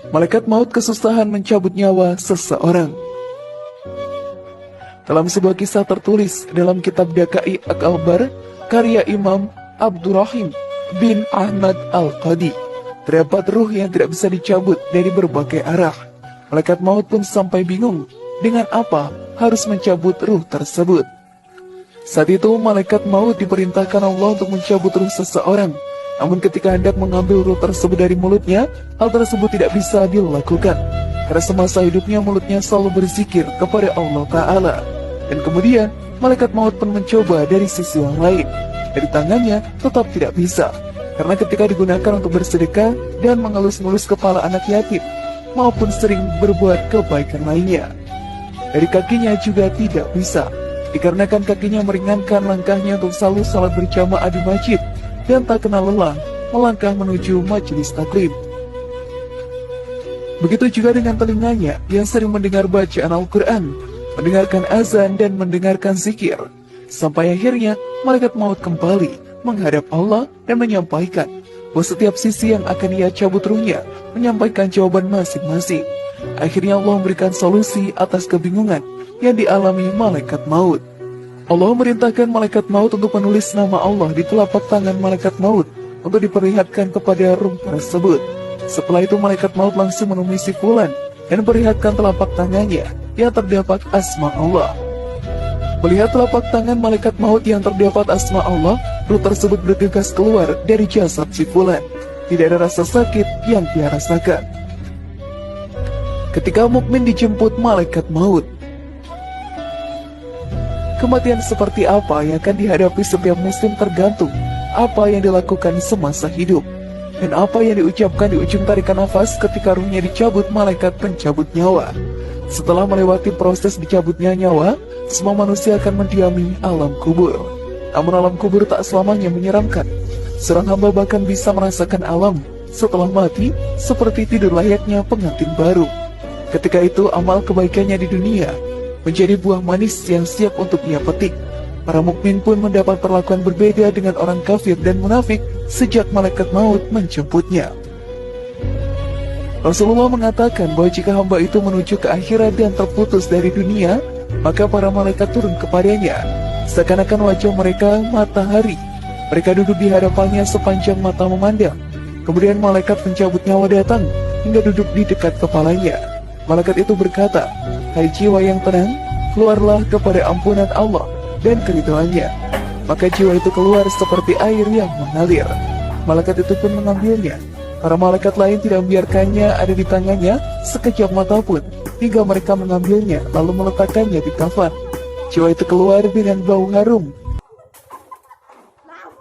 Malaikat maut kesusahan mencabut nyawa seseorang. Dalam sebuah kisah tertulis dalam kitab Dakai Al-Akbar, karya Imam Abdurrahim bin Ahmad Al-Qadi, terdapat ruh yang tidak bisa dicabut dari berbagai arah. Malaikat maut pun sampai bingung dengan apa harus mencabut ruh tersebut. Saat itu malaikat maut diperintahkan Allah untuk mencabut ruh seseorang. Namun ketika hendak mengambil ruh tersebut dari mulutnya, hal tersebut tidak bisa dilakukan. Karena semasa hidupnya mulutnya selalu berzikir kepada Allah Ta'ala. Dan kemudian malaikat maut pun mencoba dari sisi yang lain. Dari tangannya tetap tidak bisa. Karena ketika digunakan untuk bersedekah dan mengelus-ngelus kepala anak yatim, maupun sering berbuat kebaikan lainnya. Dari kakinya juga tidak bisa, dikarenakan kakinya meringankan langkahnya untuk selalu salat berjamaah di masjid dan tak kenal lelah melangkah menuju majelis taklim. Begitu juga dengan telinganya yang sering mendengar bacaan Al-Quran, mendengarkan azan dan mendengarkan zikir. Sampai akhirnya malaikat maut kembali menghadap Allah dan menyampaikan bahwa setiap sisi yang akan ia cabut ruhnya menyampaikan jawaban masing-masing. Akhirnya Allah memberikan solusi atas kebingungan yang dialami malaikat maut. Allah memerintahkan malaikat maut untuk menulis nama Allah di telapak tangan malaikat maut untuk diperlihatkan kepada ruh tersebut. Setelah itu malaikat maut langsung menemui si fulan dan memperlihatkan telapak tangannya yang terdapat asma Allah. Melihat telapak tangan malaikat maut yang terdapat asma Allah, ruh tersebut bergegas keluar dari jasad si fulan. Tidak ada rasa sakit yang dia rasakan. Ketika mukmin dijemput malaikat maut, kematian seperti apa yang akan dihadapi setiap muslim tergantung apa yang dilakukan semasa hidup dan apa yang diucapkan di ujung tarikan nafas ketika ruhnya dicabut malaikat pencabut nyawa. Setelah melewati proses dicabutnya nyawa, semua manusia akan mendiami alam kubur. Namun alam kubur tak selamanya menyeramkan. Seorang hamba bahkan bisa merasakan alam setelah mati seperti tidur layaknya pengantin baru. Ketika itu amal kebaikannya di dunia menjadi buah manis yang siap untuk ia petik. Para mukmin pun mendapat perlakuan berbeda dengan orang kafir dan munafik sejak malaikat maut menjemputnya. Rasulullah mengatakan bahwa jika hamba itu menuju ke akhirat dan terputus dari dunia, maka para malaikat turun kepadanya, seakan-akan wajah mereka matahari. Mereka duduk di hadapannya sepanjang mata memandang. Kemudian malaikat pencabut nyawa datang hingga duduk di dekat kepalanya. Malaikat itu berkata, "Hai jiwa yang tenang, keluarlah kepada ampunan Allah dan keridhaannya." Maka jiwa itu keluar seperti air yang mengalir. Malaikat itu pun mengambilnya. Para malaikat lain tidak membiarkannya ada di tangannya sekejap mata pun, hingga mereka mengambilnya lalu meletakkannya di kafan. Jiwa itu keluar dengan bau harum